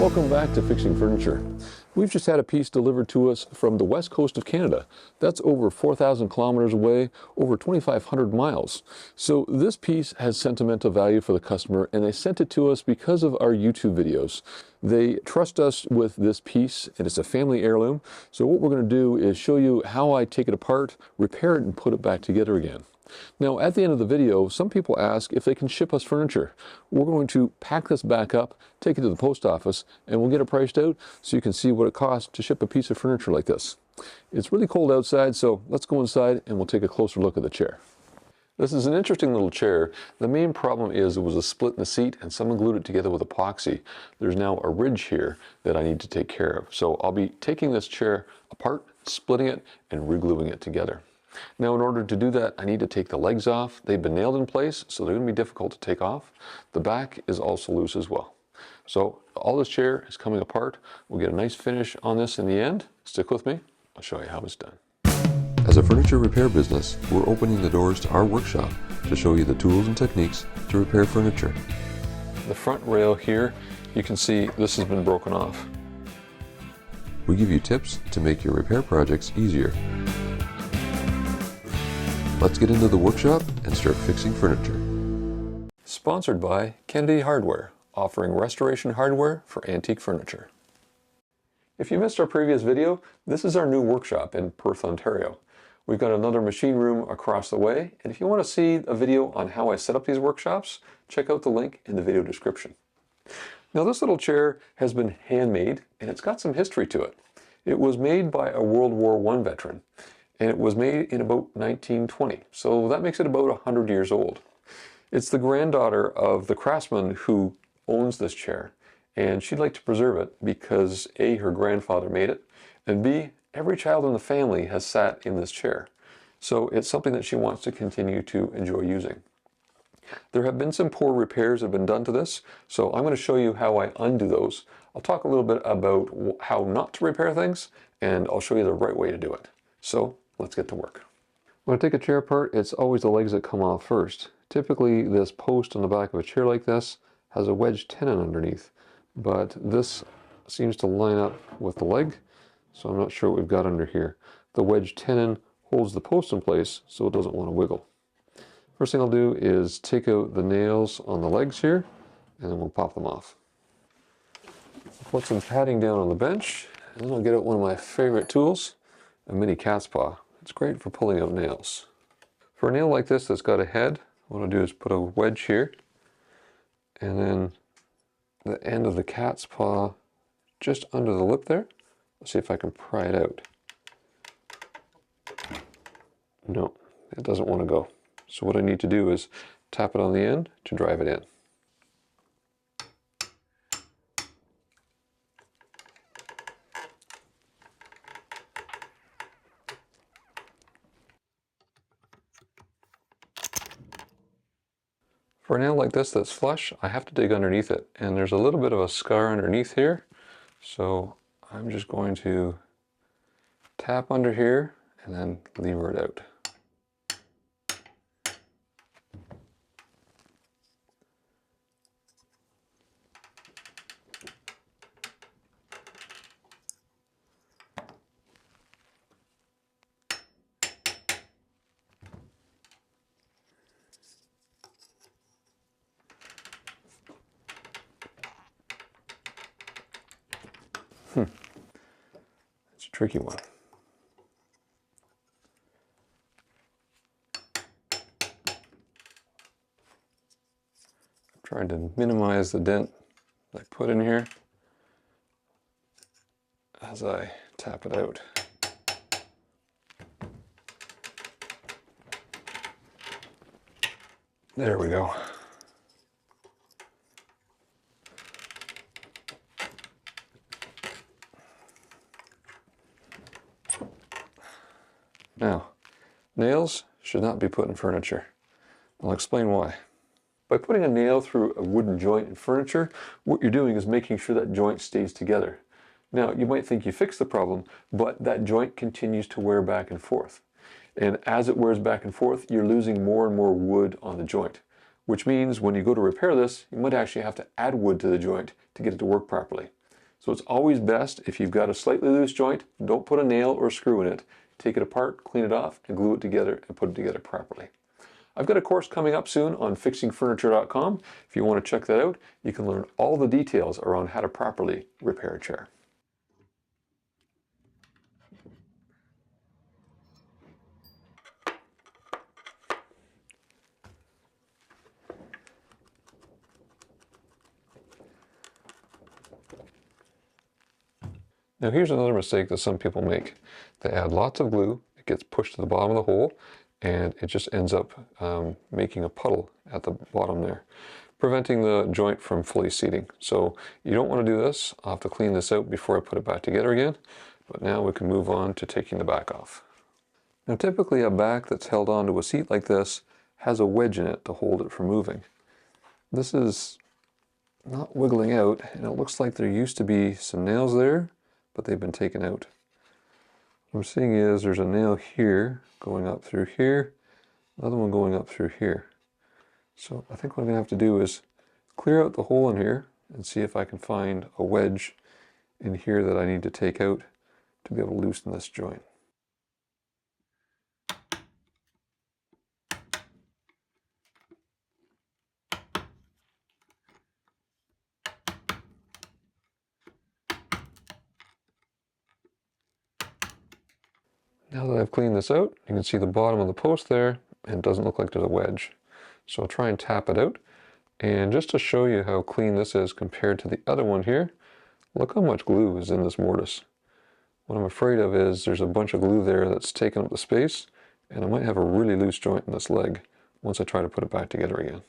Welcome back to Fixing Furniture. We've just had a piece delivered to us from the west coast of Canada. That's over 4,000 kilometers away, over 2,500 miles. So this piece has sentimental value for the customer, and they sent it to us because of our YouTube videos. They trust us with this piece, and it's a family heirloom. So what we're going to do is show you how I take it apart, repair it, and put it back together again. Now, at the end of the video, some people ask if they can ship us furniture. We're going to pack this back up, take it to the post office, and we'll get it priced out so you can see what it costs to ship a piece of furniture like this. It's really cold outside, so let's go inside and we'll take a closer look at the chair. This is an interesting little chair. The main problem is it was a split in the seat and someone glued it together with epoxy. There's now a ridge here that I need to take care of. So I'll be taking this chair apart, splitting it, and re-gluing it together. Now, in order to do that, I need to take the legs off. They've been nailed in place, so they're going to be difficult to take off. The back is also loose as well. So all this chair is coming apart. We'll get a nice finish on this in the end. Stick with me. I'll show you how it's done. As a furniture repair business, we're opening the doors to our workshop to show you the tools and techniques to repair furniture. The front rail here, you can see this has been broken off. We give you tips to make your repair projects easier. Let's get into the workshop and start fixing furniture. Sponsored by Kennedy Hardware, offering restoration hardware for antique furniture. If you missed our previous video, this is our new workshop in Perth, Ontario. We've got another machine room across the way, and if you want to see a video on how I set up these workshops, check out the link in the video description. Now, this little chair has been handmade, and it's got some history to it. It was made by a World War I veteran. And it was made in about 1920, so that makes it about 100 years old. It's the granddaughter of the craftsman who owns this chair, and she'd like to preserve it because A, her grandfather made it, and B, every child in the family has sat in this chair. So it's something that she wants to continue to enjoy using. There have been some poor repairs that have been done to this, so I'm going to show you how I undo those. I'll talk a little bit about how not to repair things, and I'll show you the right way to do it. So let's get to work. When I take a chair apart, it's always the legs that come off first. Typically, this post on the back of a chair like this has a wedge tenon underneath, but this seems to line up with the leg, so I'm not sure what we've got under here. The wedge tenon holds the post in place so it doesn't want to wiggle. First thing I'll do is take out the nails on the legs here, and then we'll pop them off. I'll put some padding down on the bench, and then I'll get out one of my favorite tools, a mini cat's paw. It's great for pulling out nails. For a nail like this that's got a head, what I'll do is put a wedge here, and then the end of the cat's paw just under the lip there. Let's see if I can pry it out. No, it doesn't want to go. So what I need to do is tap it on the end to drive it in. For a nail like this that's flush, I have to dig underneath it, and there's a little bit of a scar underneath here, so I'm just going to tap under here and then lever it out. It's a tricky one. I'm trying to minimize the dent I put in here as I tap it out. There we go. Now, nails should not be put in furniture. I'll explain why. By putting a nail through a wooden joint in furniture, what you're doing is making sure that joint stays together. Now, you might think you fixed the problem, but that joint continues to wear back and forth. And as it wears back and forth, you're losing more and more wood on the joint, which means when you go to repair this, you might actually have to add wood to the joint to get it to work properly. So it's always best if you've got a slightly loose joint, don't put a nail or screw in it. Take it apart, clean it off, and glue it together and put it together properly. I've got a course coming up soon on fixingfurniture.com. If you want to check that out, you can learn all the details around how to properly repair a chair. Now here's another mistake that some people make. They add lots of glue, it gets pushed to the bottom of the hole, and it just ends up making a puddle at the bottom there, preventing the joint from fully seating. So you don't want to do this. I'll have to clean this out before I put it back together again, but now we can move on to taking the back off. Now typically a back that's held onto a seat like this has a wedge in it to hold it from moving. This is not wiggling out, and it looks like there used to be some nails there, but they've been taken out. What I'm seeing is there's a nail here going up through here, another one going up through here. So I think what I'm going to have to do is clear out the hole in here and see if I can find a wedge in here that I need to take out to be able to loosen this joint. Now that I've cleaned this out, you can see the bottom of the post there, and it doesn't look like there's a wedge. So I'll try and tap it out. And just to show you how clean this is compared to the other one here, look how much glue is in this mortise. What I'm afraid of is there's a bunch of glue there that's taken up the space, and I might have a really loose joint in this leg once I try to put it back together again.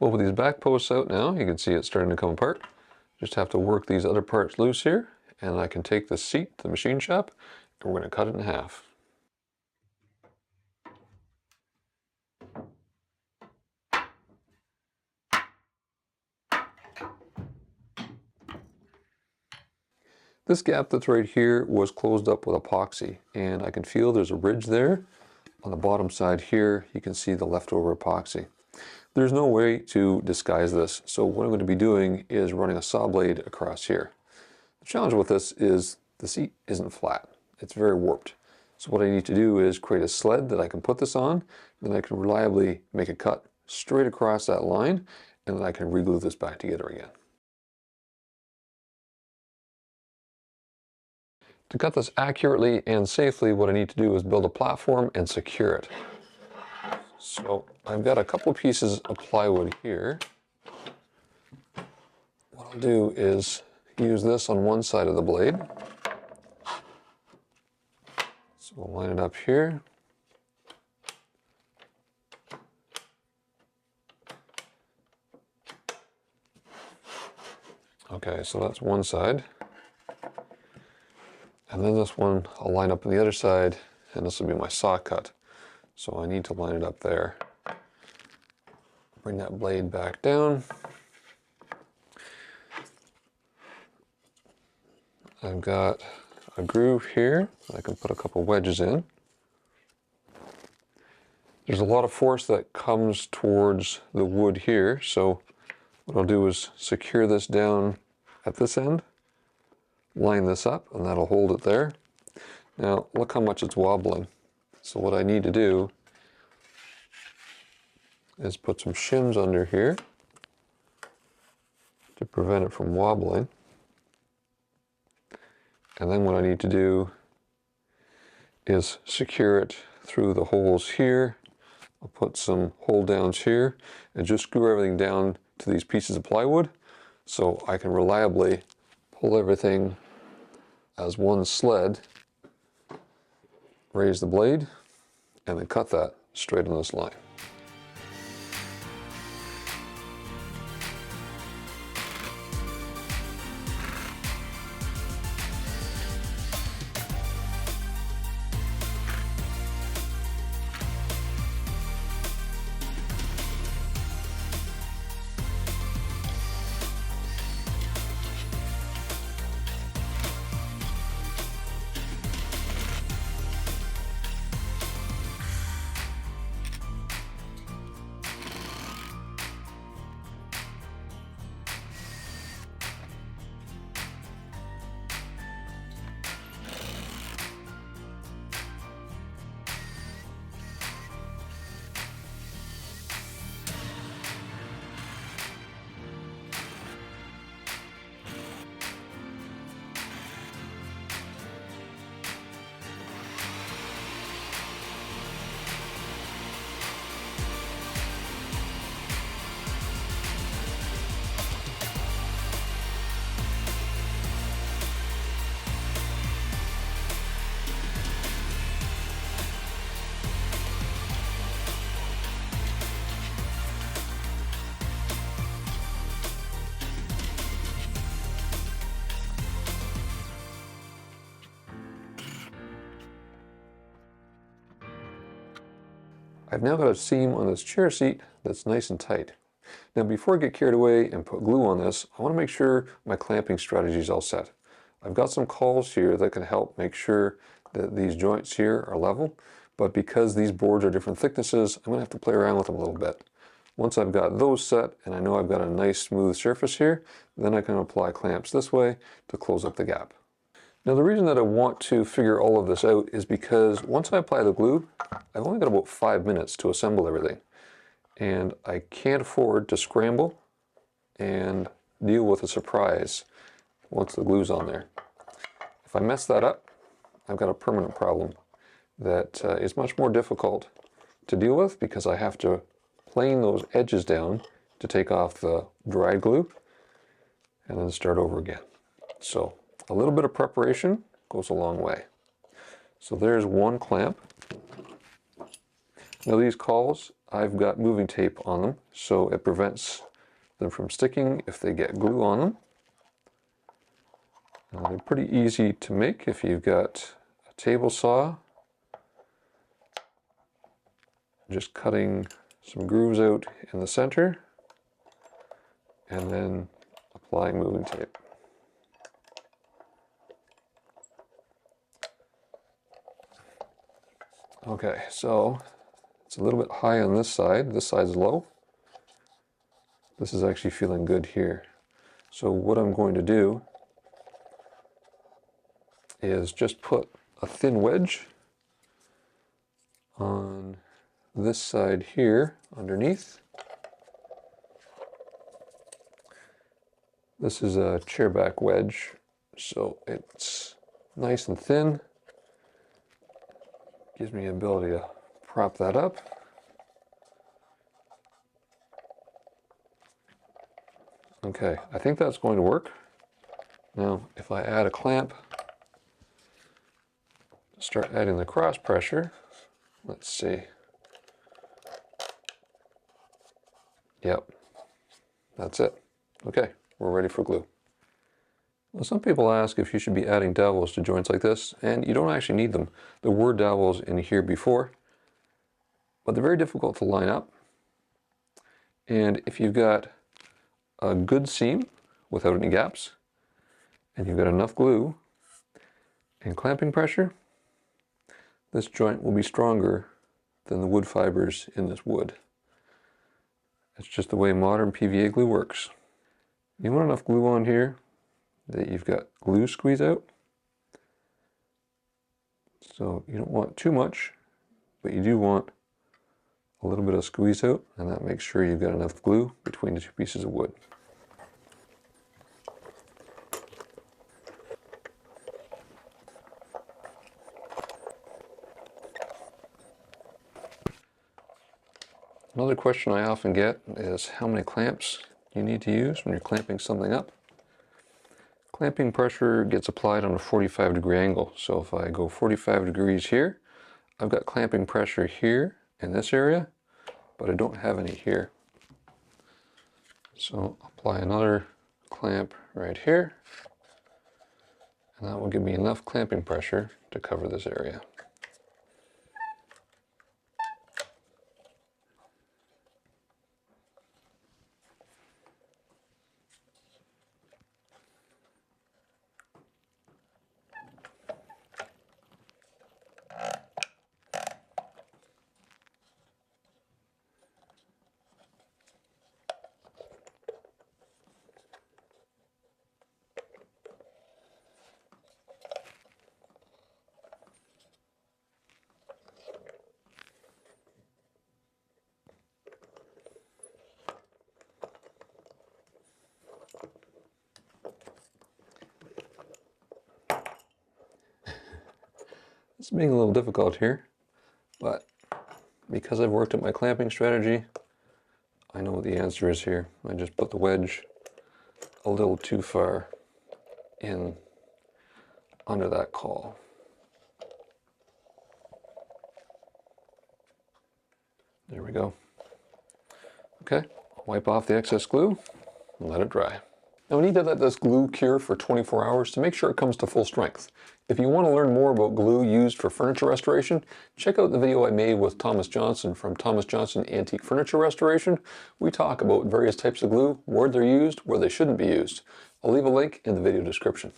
Well, with these back posts out now, you can see it's starting to come apart. Just have to work these other parts loose here, and I can take this seat to the machine shop, and we're going to cut it in half. This gap that's right here was closed up with epoxy, and I can feel there's a ridge there. On the bottom side here, you can see the leftover epoxy. There's no way to disguise this, so what I'm going to be doing is running a saw blade across here. The challenge with this is the seat isn't flat. It's very warped. So what I need to do is create a sled that I can put this on, then I can reliably make a cut straight across that line, and then I can re-glue this back together again. To cut this accurately and safely, what I need to do is build a platform and secure it. So I've got a couple pieces of plywood here. What I'll do is use this on one side of the blade. So we'll line it up here. Okay, so that's one side. And then this one I'll line up on the other side, and this will be my saw cut. So I need to line it up there. Bring that blade back down. I've got a groove here that I can put a couple wedges in. There's a lot of force that comes towards the wood here, so what I'll do is secure this down at this end, line this up, and that'll hold it there. Now look how much it's wobbling. So what I need to do is put some shims under here to prevent it from wobbling. And then what I need to do is secure it through the holes here. I'll put some hold downs here and just screw everything down to these pieces of plywood so I can reliably pull everything as one sled, raise the blade, and then cut that straight on this line. I've now got a seam on this chair seat that's nice and tight. Now before I get carried away and put glue on this, I want to make sure my clamping strategy is all set. I've got some cauls here that can help make sure that these joints here are level, but because these boards are different thicknesses, I'm going to have to play around with them a little bit. Once I've got those set and I know I've got a nice smooth surface here, then I can apply clamps this way to close up the gap. Now the reason that I want to figure all of this out is because once I apply the glue, I've only got about 5 minutes to assemble everything. And I can't afford to scramble and deal with a surprise once the glue's on there. If I mess that up, I've got a permanent problem that is much more difficult to deal with because I have to plane those edges down to take off the dried glue and then start over again. So a little bit of preparation goes a long way. So there's one clamp. Now these cauls, I've got moving tape on them, so it prevents them from sticking if they get glue on them. They're pretty easy to make if you've got a table saw. Just cutting some grooves out in the center and then applying moving tape. Okay, so it's a little bit high on this side. This side's low. This is actually feeling good here. So what I'm going to do is just put a thin wedge on this side here underneath. This is a chair back wedge, so it's nice and thin. Gives me the ability to prop that up. Okay, I think that's going to work. Now, if I add a clamp, start adding the cross pressure, let's see. Yep, that's it. Okay, we're ready for glue. Well, some people ask if you should be adding dowels to joints like this, and you don't actually need them. There were dowels in here before, but they're very difficult to line up. And if you've got a good seam without any gaps, and you've got enough glue and clamping pressure, this joint will be stronger than the wood fibers in this wood. It's just the way modern PVA glue works. You want enough glue on here that you've got glue squeeze out. So you don't want too much, but you do want a little bit of squeeze out, and that makes sure you've got enough glue between the two pieces of wood. Another question I often get is how many clamps you need to use when you're clamping something up. Clamping pressure gets applied on a 45-degree angle. So if I go 45 degrees here, I've got clamping pressure here in this area, but I don't have any here. So apply another clamp right here, and that will give me enough clamping pressure to cover this area. It's being a little difficult here, but because I've worked at my clamping strategy, I know what the answer is here. I just put the wedge a little too far in under that caul. There we go. Okay, wipe off the excess glue and let it dry. Now we need to let this glue cure for 24 hours to make sure it comes to full strength. If you want to learn more about glue used for furniture restoration, check out the video I made with Thomas Johnson from Thomas Johnson Antique Furniture Restoration. We talk about various types of glue, where they're used, where they shouldn't be used. I'll leave a link in the video description.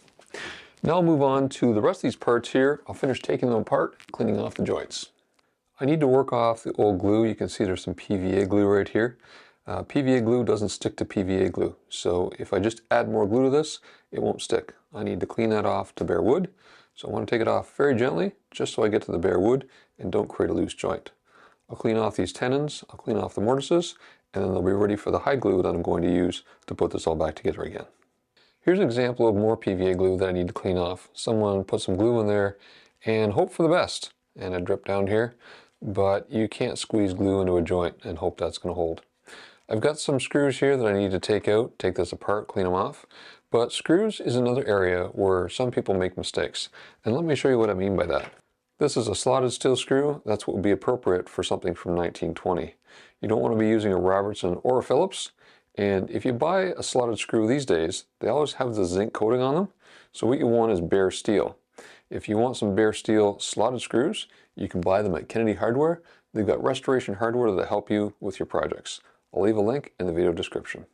Now I'll move on to the rest of these parts here. I'll finish taking them apart, cleaning off the joints. I need to work off the old glue. You can see there's some PVA glue right here. PVA glue doesn't stick to PVA glue, so if I just add more glue to this, it won't stick. I need to clean that off to bare wood, so I want to take it off very gently, just so I get to the bare wood and don't create a loose joint. I'll clean off these tenons, I'll clean off the mortises, and then they'll be ready for the hide glue that I'm going to use to put this all back together again. Here's an example of more PVA glue that I need to clean off. Someone put some glue in there and hope for the best, and it dripped down here, but you can't squeeze glue into a joint and hope that's going to hold. I've got some screws here that I need to take out, take this apart, clean them off. But screws is another area where some people make mistakes. And let me show you what I mean by that. This is a slotted steel screw. That's what would be appropriate for something from 1920. You don't want to be using a Robertson or a Phillips. And if you buy a slotted screw these days, they always have the zinc coating on them. So what you want is bare steel. If you want some bare steel slotted screws, you can buy them at Kennedy Hardware. They've got restoration hardware that help you with your projects. I'll leave a link in the video description.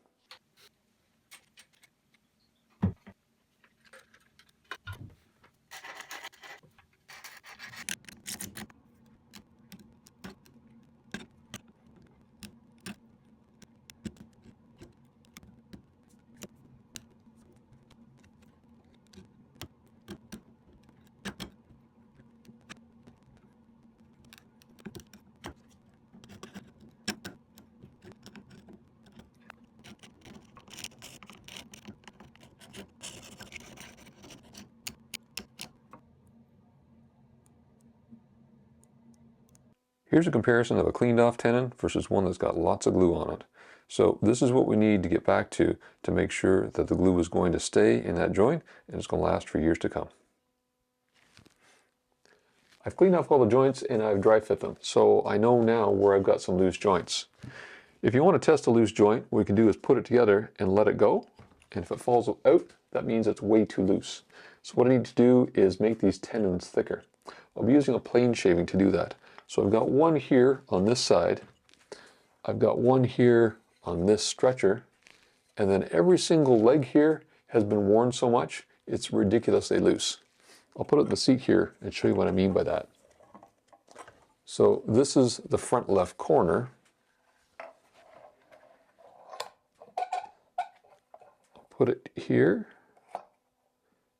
Here's a comparison of a cleaned off tenon versus one that's got lots of glue on it. So this is what we need to get back to make sure that the glue is going to stay in that joint and it's going to last for years to come. I've cleaned off all the joints and I've dry fit them, so I know now where I've got some loose joints. If you want to test a loose joint, what you can do is put it together and let it go, and if it falls out, that means it's way too loose. So what I need to do is make these tenons thicker. I'll be using a plane shaving to do that. So I've got one here on this side, I've got one here on this stretcher, and then every single leg here has been worn so much, it's ridiculously loose. I'll put it in the seat here and show you what I mean by that. So this is the front left corner. I'll put it here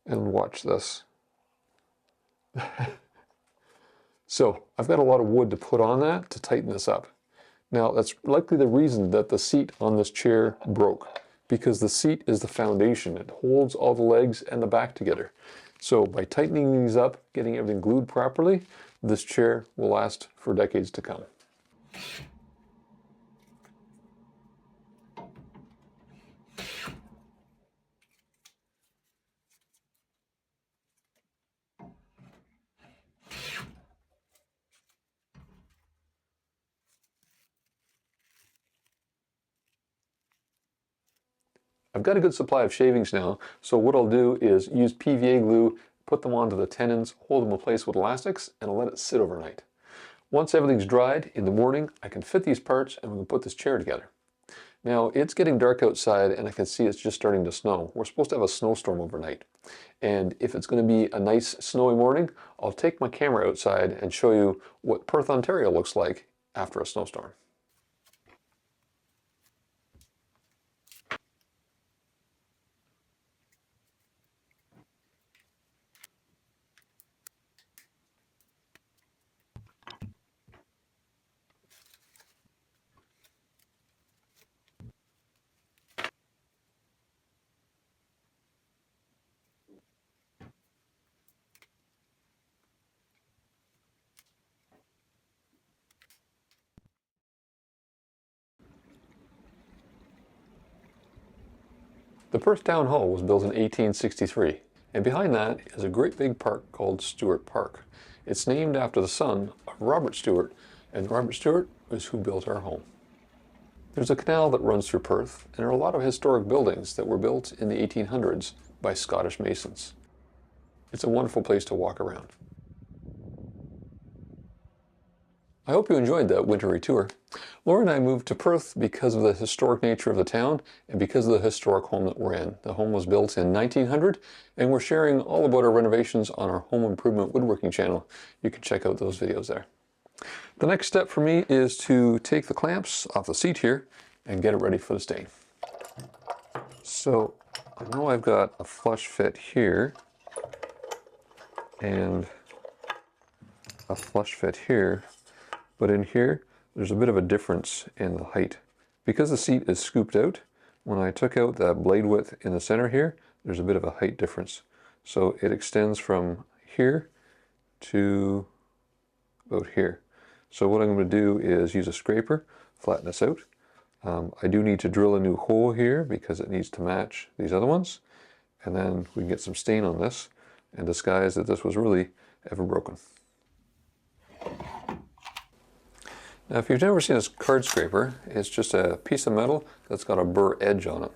and watch this. So I've got a lot of wood to put on that to tighten this up. Now that's likely the reason that the seat on this chair broke, because the seat is the foundation. It holds all the legs and the back together. So by tightening these up, getting everything glued properly, this chair will last for decades to come. I've got a good supply of shavings now, so what I'll do is use PVA glue, put them onto the tenons, hold them in place with elastics, and I'll let it sit overnight. Once everything's dried, in the morning, I can fit these parts and we can put this chair together. Now, it's getting dark outside and I can see it's just starting to snow. We're supposed to have a snowstorm overnight. And if it's going to be a nice snowy morning, I'll take my camera outside and show you what Perth, Ontario looks like after a snowstorm. The Perth Town Hall was built in 1863, and behind that is a great big park called Stewart Park. It's named after the son of Robert Stewart, and Robert Stewart is who built our home. There's a canal that runs through Perth, and there are a lot of historic buildings that were built in the 1800s by Scottish masons. It's a wonderful place to walk around. I hope you enjoyed that wintry tour. Laura and I moved to Perth because of the historic nature of the town and because of the historic home that we're in. The home was built in 1900, and we're sharing all about our renovations on our home improvement woodworking channel. You can check out those videos there. The next step for me is to take the clamps off the seat here and get it ready for the stain. So I know I've got a flush fit here and a flush fit here, but in here there's a bit of a difference in the height. Because the seat is scooped out, when I took out that blade width in the center here, there's a bit of a height difference. So it extends from here to about here. So what I'm going to do is use a scraper, flatten this out. I do need to drill a new hole here because it needs to match these other ones. And then we can get some stain on this and disguise that this was really ever broken. Now, if you've never seen a card scraper, it's just a piece of metal that's got a burr edge on it.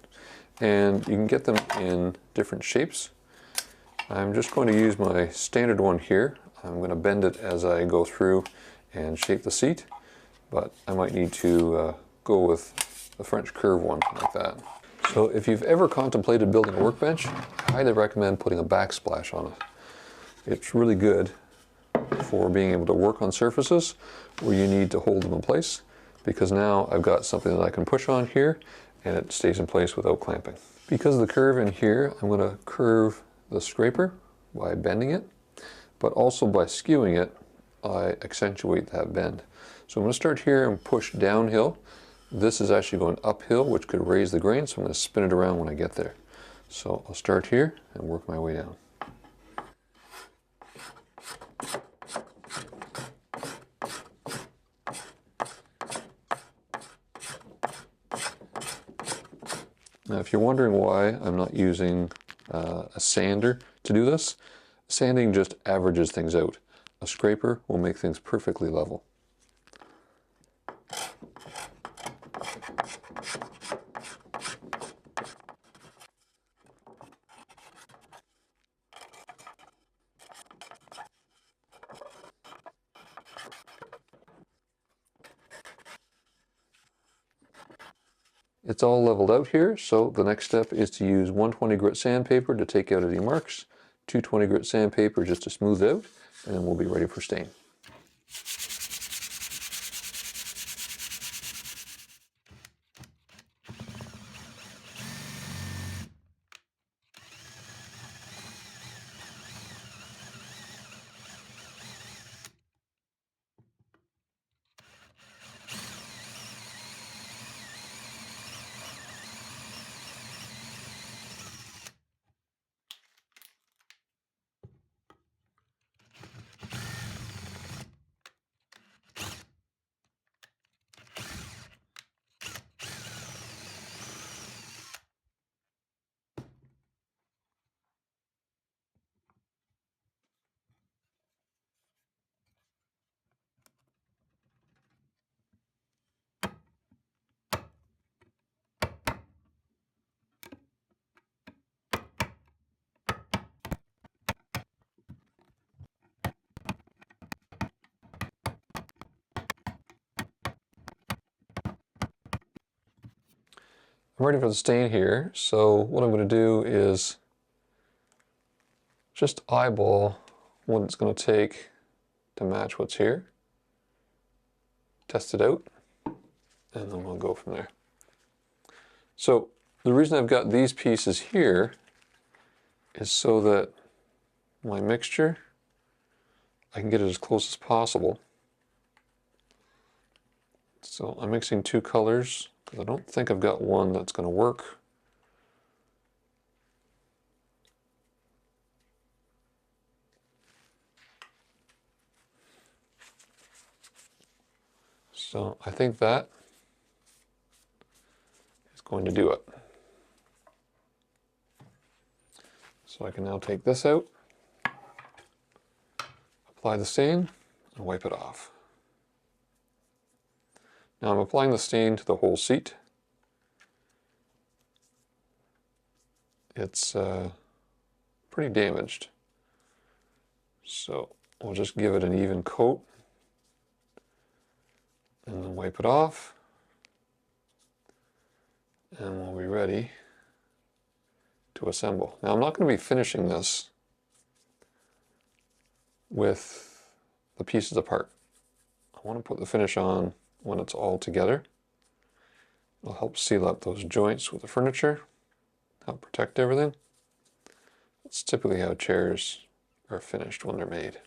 And you can get them in different shapes. I'm just going to use my standard one here. I'm going to bend it as I go through and shape the seat, but I might need to go with the French curve one like that. So if you've ever contemplated building a workbench, I highly recommend putting a backsplash on it. It's really good for being able to work on surfaces where you need to hold them in place, because now I've got something that I can push on here and it stays in place without clamping. Because of the curve in here, I'm going to curve the scraper by bending it, but also by skewing it, I accentuate that bend. So I'm going to start here and push downhill. This is actually going uphill, which could raise the grain, so I'm going to spin it around when I get there. So I'll start here and work my way down. Now, if you're wondering why I'm not using a sander to do this, sanding just averages things out. A scraper will make things perfectly level. It's all leveled out here, so the next step is to use 120 grit sandpaper to take out any marks, 220 grit sandpaper just to smooth it out, and then we'll be ready for stain. I'm ready for the stain here, so what I'm going to do is just eyeball what it's going to take to match what's here, test it out, and then we'll go from there. So the reason I've got these pieces here is so that my mixture, I can get it as close as possible. So I'm mixing two colors because I don't think I've got one that's going to work. So I think that is going to do it. So I can now take this out, apply the stain, and wipe it off. Now I'm applying the stain to the whole seat. It's pretty damaged, so we'll just give it an even coat and then wipe it off, and we'll be ready to assemble. Now I'm not going to be finishing this with the pieces apart. I want to put the finish on when it's all together. It'll help seal up those joints with the furniture, help protect everything. That's typically how chairs are finished when they're made.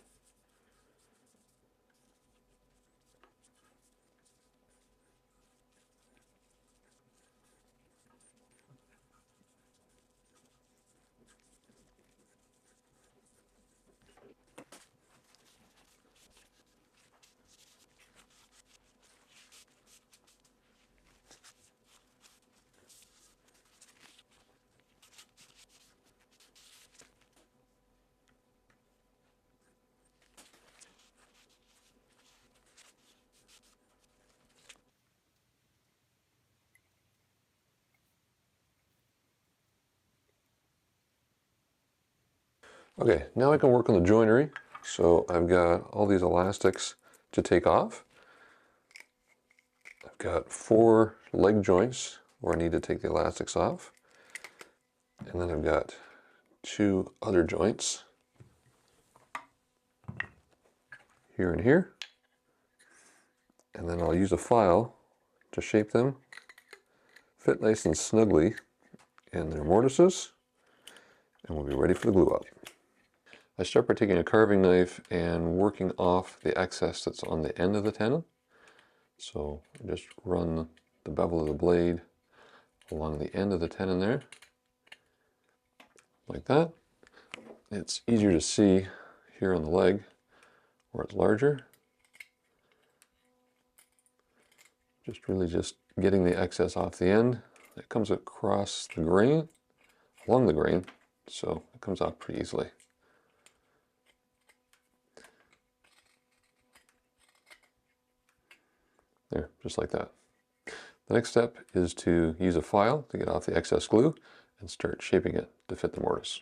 Okay, now I can work on the joinery. So I've got all these elastics to take off. I've got 4 leg joints where I need to take the elastics off. And then I've got 2 other joints here and here. And then I'll use a file to shape them, fit nice and snugly in their mortises, and we'll be ready for the glue up. I start by taking a carving knife and working off the excess that's on the end of the tenon. So I just run the bevel of the blade along the end of the tenon there, like that. It's easier to see here on the leg where it's larger. Just getting the excess off the end. It comes across the grain, along the grain, so it comes off pretty easily. There, just like that. The next step is to use a file to get off the excess glue and start shaping it to fit the mortise.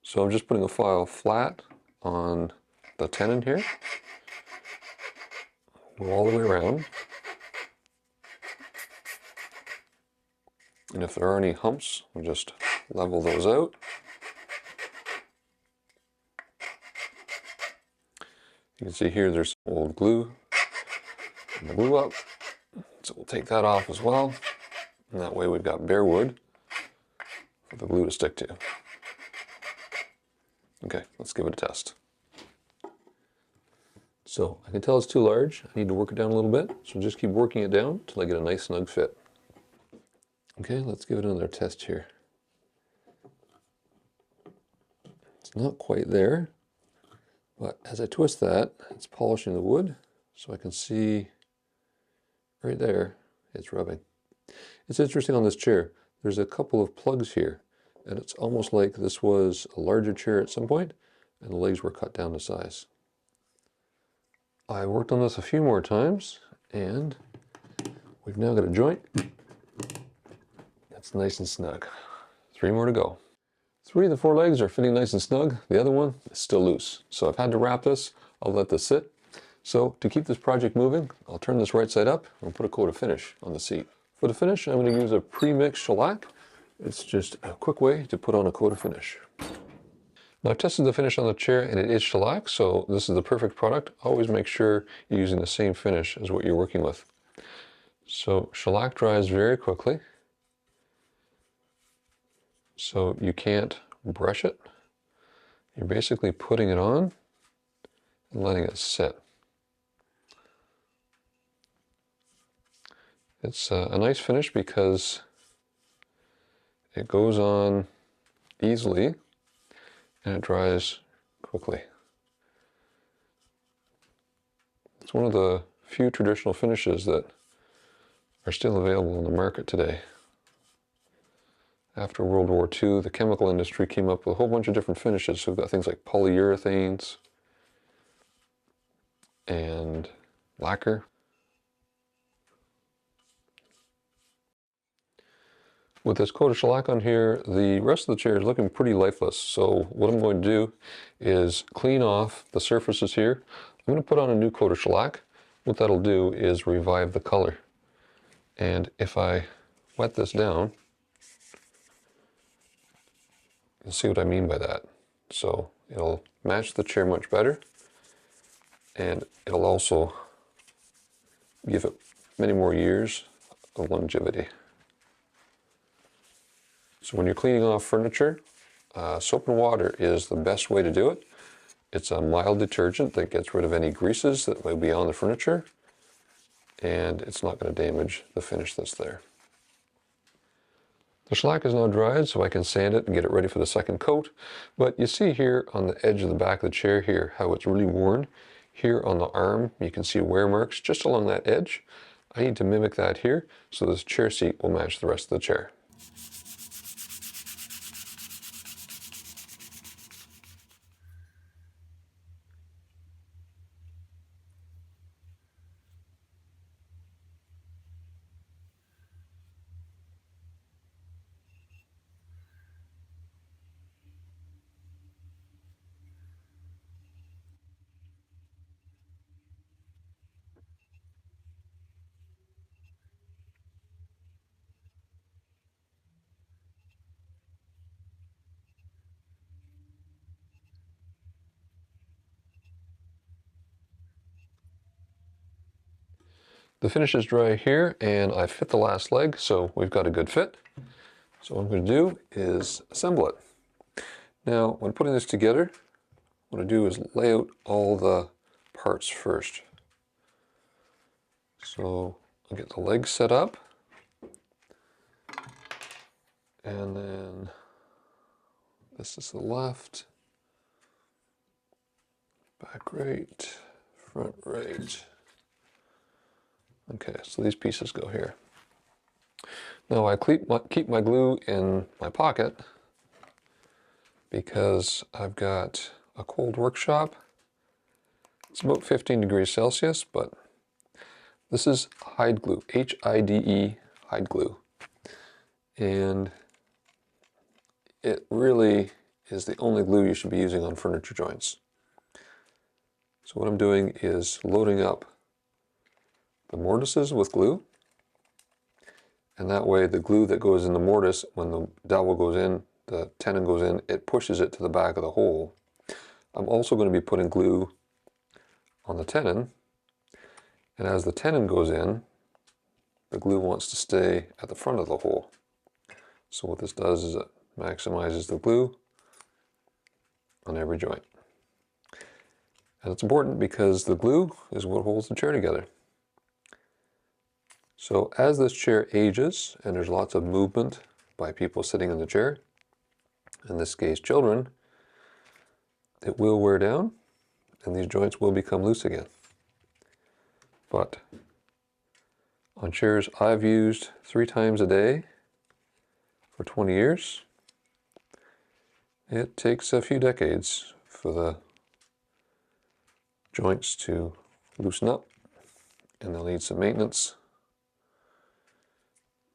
So I'm just putting a file flat on the tenon here, go all the way around. And if there are any humps, we'll just level those out. You can see here there's some old glue and the glue up. So we'll take that off as well. And that way we've got bare wood for the glue to stick to. Okay, let's give it a test. So I can tell it's too large. I need to work it down a little bit. So just keep working it down until I get a nice snug fit. Okay, let's give it another test here. It's not quite there, but as I twist that, it's polishing the wood, so I can see right there, it's rubbing. It's interesting on this chair. There's a couple of plugs here, and it's almost like this was a larger chair at some point, and the legs were cut down to size. I worked on this a few more times, and we've now got a joint that's nice and snug. 3 more to go. 3 of the 4 legs are fitting nice and snug. The other one is still loose. So I've had to wrap this. I'll let this sit. So to keep this project moving, I'll turn this right side up and put a coat of finish on the seat. For the finish, I'm going to use a pre-mixed shellac. It's just a quick way to put on a coat of finish. Now I've tested the finish on the chair and it is shellac, so this is the perfect product. Always make sure you're using the same finish as what you're working with. So shellac dries very quickly, so you can't brush it. You're basically putting it on and letting it sit. It's a nice finish because it goes on easily and it dries quickly. It's one of the few traditional finishes that are still available in the market today. After World War II, the chemical industry came up with a whole bunch of different finishes. So we've got things like polyurethanes and lacquer. With this coat of shellac on here, the rest of the chair is looking pretty lifeless. So what I'm going to do is clean off the surfaces here. I'm going to put on a new coat of shellac. What that'll do is revive the color. And if I wet this down, you'll see what I mean by that. So it'll match the chair much better, and it'll also give it many more years of longevity. So when you're cleaning off furniture, soap and water is the best way to do it. It's a mild detergent that gets rid of any greases that may be on the furniture, and it's not going to damage the finish that's there. The shellac is now dried, so I can sand it and get it ready for the second coat. But you see here on the edge of the back of the chair here how it's really worn. Here on the arm, you can see wear marks just along that edge. I need to mimic that here, so this chair seat will match the rest of the chair. The finish is dry here, and I fit the last leg, so we've got a good fit. So what I'm going to do is assemble it. Now, when putting this together, what I do is lay out all the parts first. So I'll get the legs set up, and then this is the left, back right, front right. Okay, so these pieces go here. Now I keep my glue in my pocket because I've got a cold workshop. It's about 15 degrees Celsius, but this is hide glue, H-I-D-E, hide glue. And it really is the only glue you should be using on furniture joints. So what I'm doing is loading up the mortises with glue, and that way the glue that goes in the mortise, when the dowel goes in, the tenon goes in, it pushes it to the back of the hole. I'm also going to be putting glue on the tenon, and as the tenon goes in, the glue wants to stay at the front of the hole. So what this does is it maximizes the glue on every joint. And it's important because the glue is what holds the chair together. So as this chair ages, and there's lots of movement by people sitting in the chair, in this case children, it will wear down and these joints will become loose again. But on chairs I've used 3 times a day for 20 years, it takes a few decades for the joints to loosen up, and they'll need some maintenance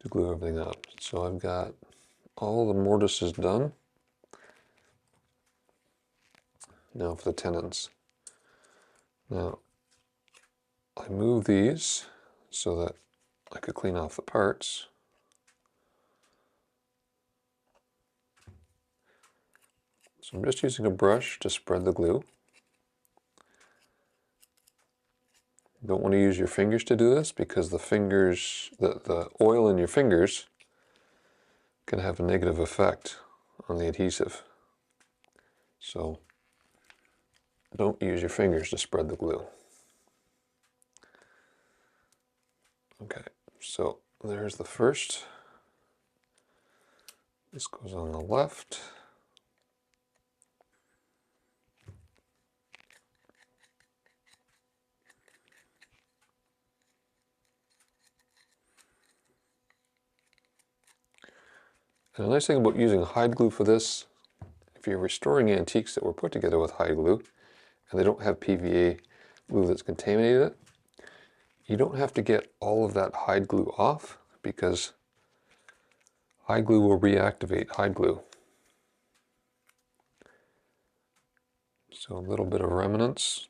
to glue everything up. So I've got all the mortises done. Now for the tenons. Now I move these so that I could clean off the parts. So I'm just using a brush to spread the glue. You don't want to use your fingers to do this because the fingers, the oil in your fingers can have a negative effect on the adhesive. So don't use your fingers to spread the glue. Okay, so there's the first. This goes on the left. And the nice thing about using hide glue for this, if you're restoring antiques that were put together with hide glue, and they don't have PVA glue that's contaminated it, you don't have to get all of that hide glue off, because Hide glue will reactivate hide glue. So a little bit of remnants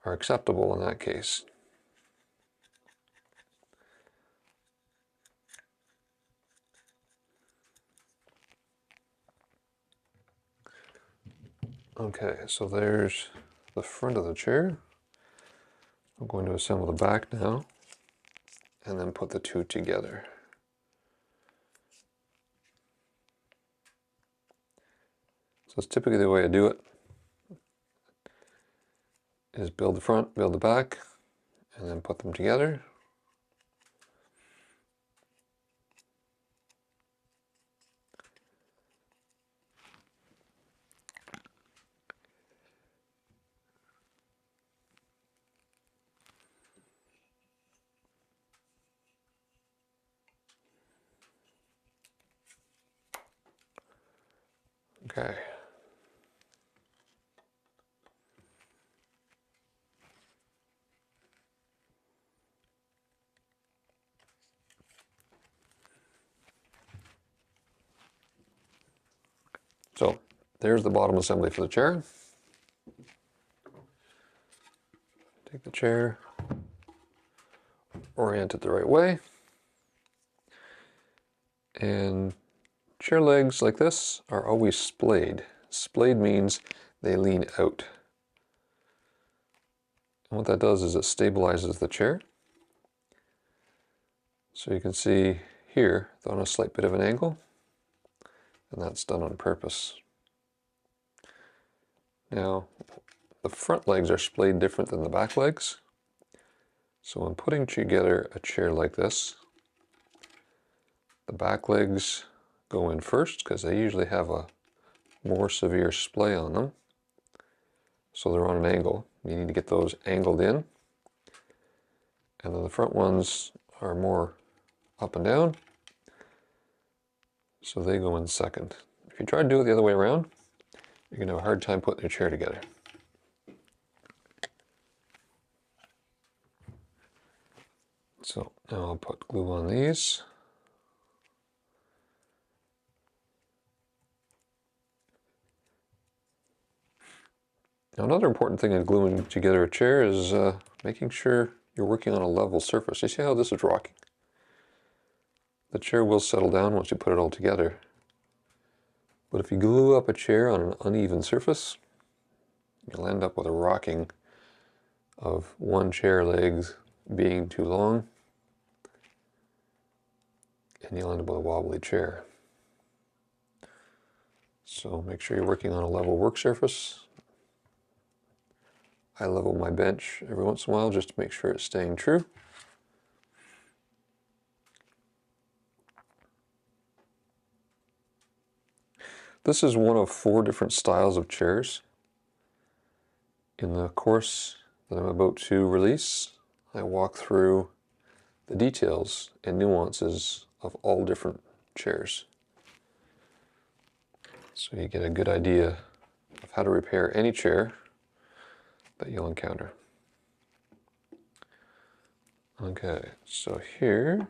are acceptable in that case. Okay, so there's the front of the chair. I'm going to assemble the back now and then put the two together. So it's typically the way I do it is build the front, build the back, and then put them together. Okay. So there's the bottom assembly for the chair. Take the chair, orient it the right way, and chair legs like this are always splayed. Splayed means they lean out. And what that does is it stabilizes the chair. So you can see here, they're on a slight bit of an angle, and that's done on purpose. Now, the front legs are splayed different than the back legs. So when putting together a chair like this, the back legs go in first because they usually have a more severe splay on them. So they're on an angle. You need to get those angled in. And then the front ones are more up and down. So they go in second. If you try to do it the other way around, you're going to have a hard time putting your chair together. So now I'll put glue on these. Now another important thing in gluing together a chair is making sure you're working on a level surface. You see how this is rocking? The chair will settle down once you put it all together. But if you glue up a chair on an uneven surface, you'll end up with a rocking of one chair leg being too long, and you'll end up with a wobbly chair. So make sure you're working on a level work surface. I level my bench every once in a while just to make sure it's staying true. This is one of 4 different styles of chairs. In the course that I'm about to release, I walk through the details and nuances of all different chairs. So you get a good idea of how to repair any chair that you'll encounter. Okay, so here,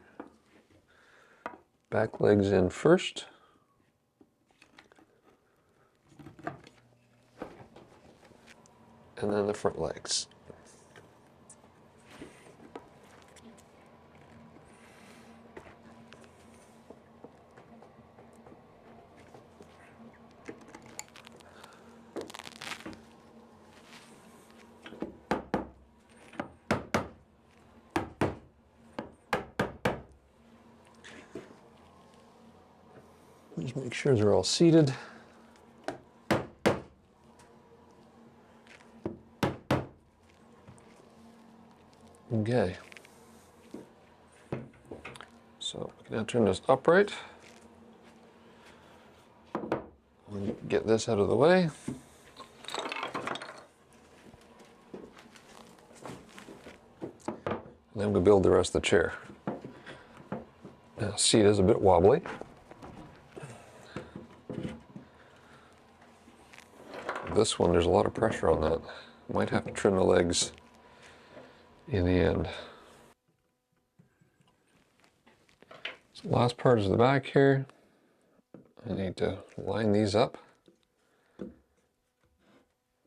back legs in first. And then the front legs. Just make sure they're all seated. Okay. So we can now turn this upright. We'll get this out of the way. And then we'll build the rest of the chair. Now, seat is a bit wobbly. This one, there's a lot of pressure on that. Might have to trim the legs in the end. So the last part is the back here. I need to line these up,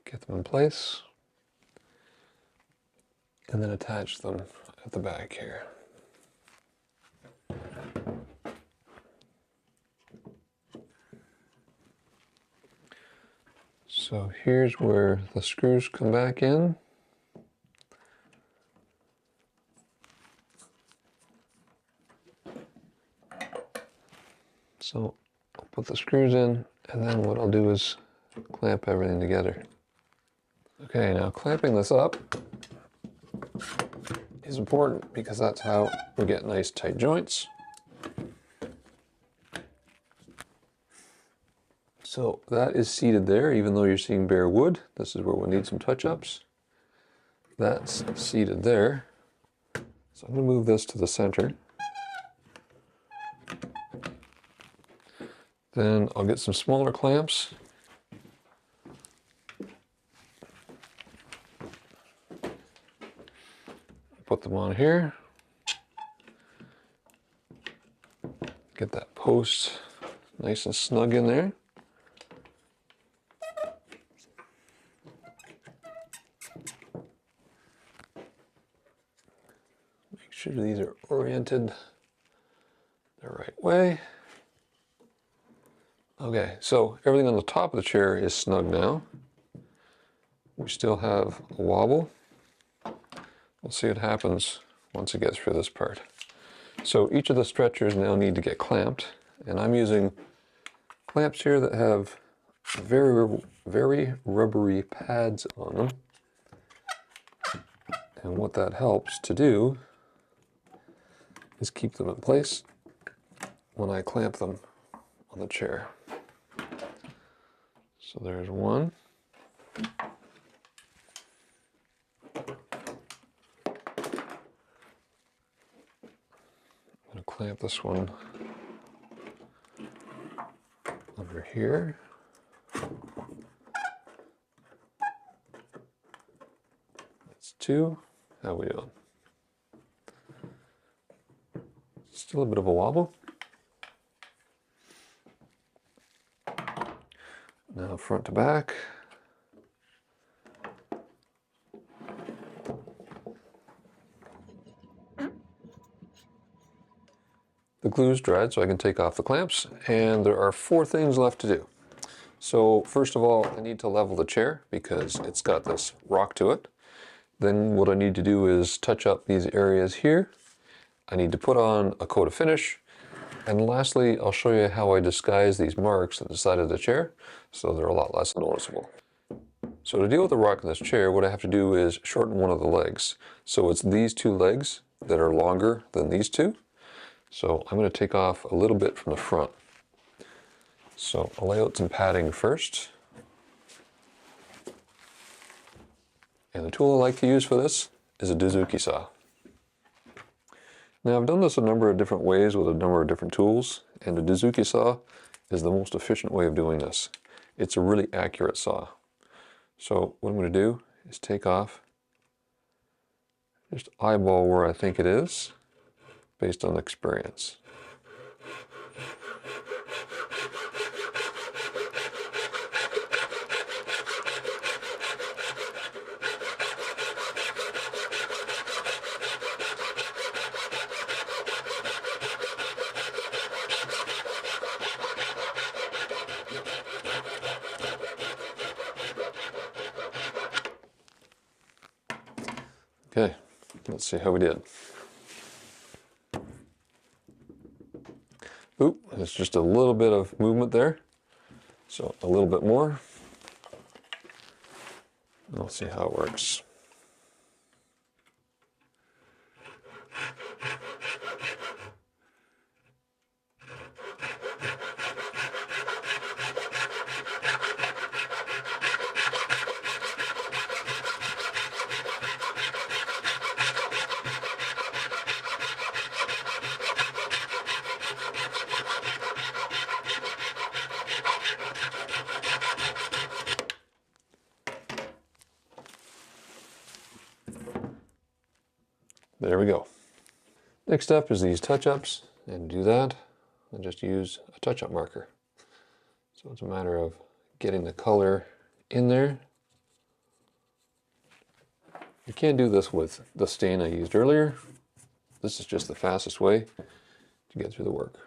get them in place, and then attach them at the back here. So here's where the screws come back in. So I'll put the screws in, and then what I'll do is clamp everything together. Okay, now clamping this up is important because that's how we get nice tight joints. So that is seated there, even though you're seeing bare wood. This is where we'll need some touch-ups. That's seated there. So I'm going to move this to the center. Then I'll get some smaller clamps. Put them on here. Get that post nice and snug in there. Make sure these are oriented the right way. Okay, so everything on the top of the chair is snug now. We still have a wobble. We'll see what happens once it gets through this part. So each of the stretchers now need to get clamped, and I'm using clamps here that have very rubbery pads on them. And what that helps to do is keep them in place when I clamp them on the chair. So there's one. I'm going to clamp this one under here. That's two. How we doing? Still a bit of a wobble. Now front to back. The glue's dried, so I can take off the clamps, and there are 4 things left to do. So first of all, I need to level the chair because it's got this rock to it. Then what I need to do is touch up these areas here. I need to put on a coat of finish. And lastly, I'll show you how I disguise these marks at the side of the chair so they're a lot less noticeable. So to deal with the rock in this chair, what I have to do is shorten one of the legs. So it's these 2 legs that are longer than these 2. So I'm going to take off a little bit from the front. So I'll lay out some padding first. And the tool I like to use for this is a Disassembling saw. Now I've done this a number of different ways with a number of different tools, and the Disassembling saw is the most efficient way of doing this. It's a really accurate saw. So what I'm going to do is take off, just eyeball where I think it is, based on experience. Okay, let's see how we did. Oop, there's just a little bit of movement there. So a little bit more. And we'll see how it works. There we go. Next up is these touch-ups. And to do that, I just use a touch-up marker. So it's a matter of getting the color in there. You can't do this with the stain I used earlier. This is just the fastest way to get through the work.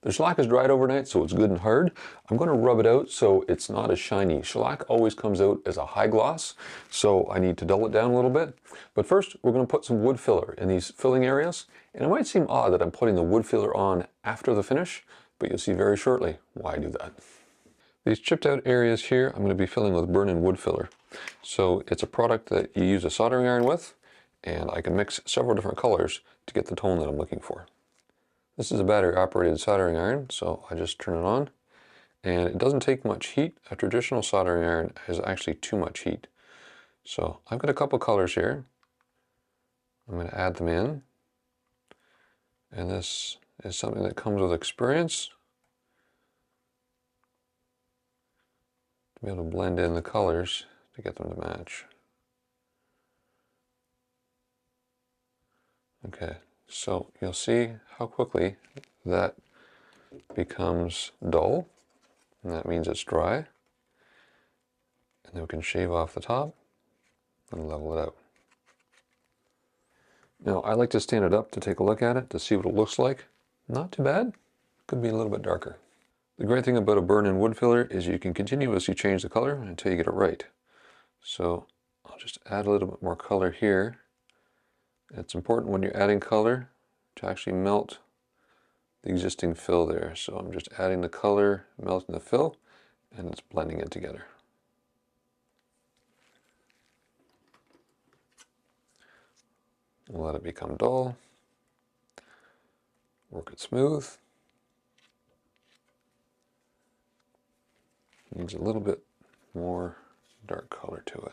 The shellac is dried overnight, so it's good and hard. I'm going to rub it out so it's not as shiny. Shellac always comes out as a high gloss, so I need to dull it down a little bit. But first, we're going to put some wood filler in these filling areas. And it might seem odd that I'm putting the wood filler on after the finish, but you'll see very shortly why I do that. These chipped out areas here, I'm going to be filling with burn-in wood filler. So it's a product that you use a soldering iron with, and I can mix several different colors to get the tone that I'm looking for. This is a battery operated soldering iron, so I just turn it on, and it doesn't take much heat. A traditional soldering iron has actually too much heat. So I've got a couple colors here. I'm going to add them in, and this is something that comes with experience. To be able to blend in the colors to get them to match. Okay, so you'll see how quickly that becomes dull, and that means it's dry. And then we can shave off the top and level it out. Now I like to stand it up to take a look at it to see what it looks like. Not too bad, could be a little bit darker. The great thing about a burn-in wood filler is you can continuously change the color until you get it right. So I'll just add a little bit more color here. It's important when you're adding color to actually melt the existing fill there. So I'm just adding the color, melting the fill, and it's blending it together. Let it become dull. Work it smooth. Needs a little bit more dark color to it.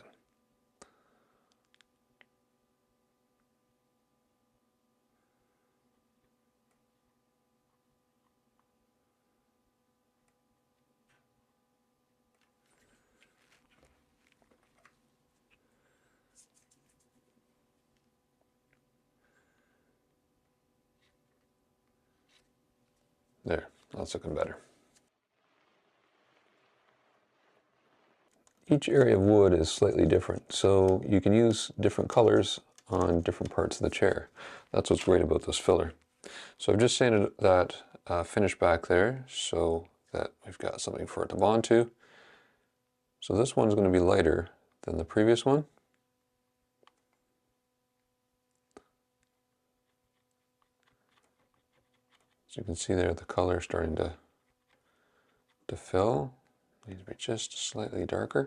There, that's looking better. Each area of wood is slightly different, so you can use different colors on different parts of the chair. That's what's great about this filler. So I've just sanded that finish back there so that we've got something for it to bond to. So this one's going to be lighter than the previous one. As you can see there, the color is starting to fill. Needs to be just slightly darker.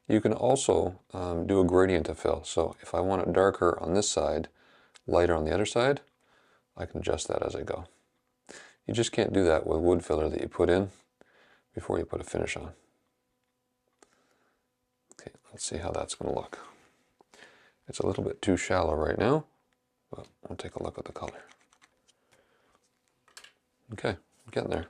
You can also do a gradient to fill. So if I want it darker on this side, lighter on the other side, I can adjust that as I go. You just can't do that with wood filler that you put in before you put a finish on. Okay, let's see how that's going to look. It's a little bit too shallow right now, but we'll take a look at the color. Okay, I'm getting there.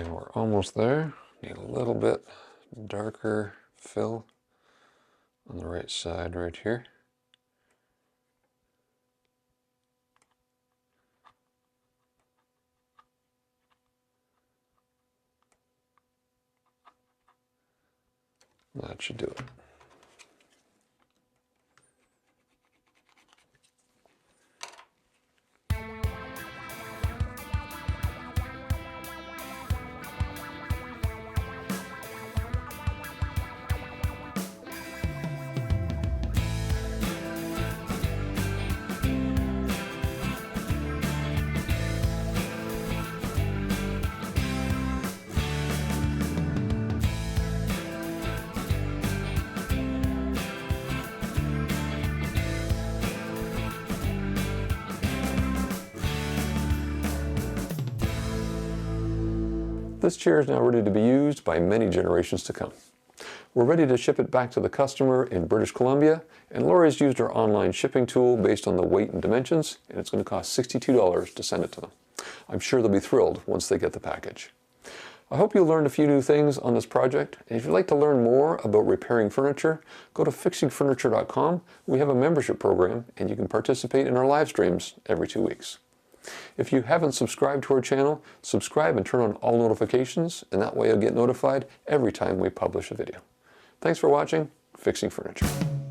And we're almost there. Need a little bit darker fill on the right side right here. That should do it. This chair is now ready to be used by many generations to come. We're ready to ship it back to the customer in British Columbia, and Lori's used our online shipping tool based on the weight and dimensions, and it's going to cost $62 to send it to them. I'm sure they'll be thrilled once they get the package. I hope you learned a few new things on this project, and if you'd like to learn more about repairing furniture, go to fixingfurniture.com. We have a membership program, and you can participate in our live streams every 2 weeks. If you haven't subscribed to our channel, subscribe and turn on all notifications, and that way you'll get notified every time we publish a video. Thanks for watching Fixing Furniture.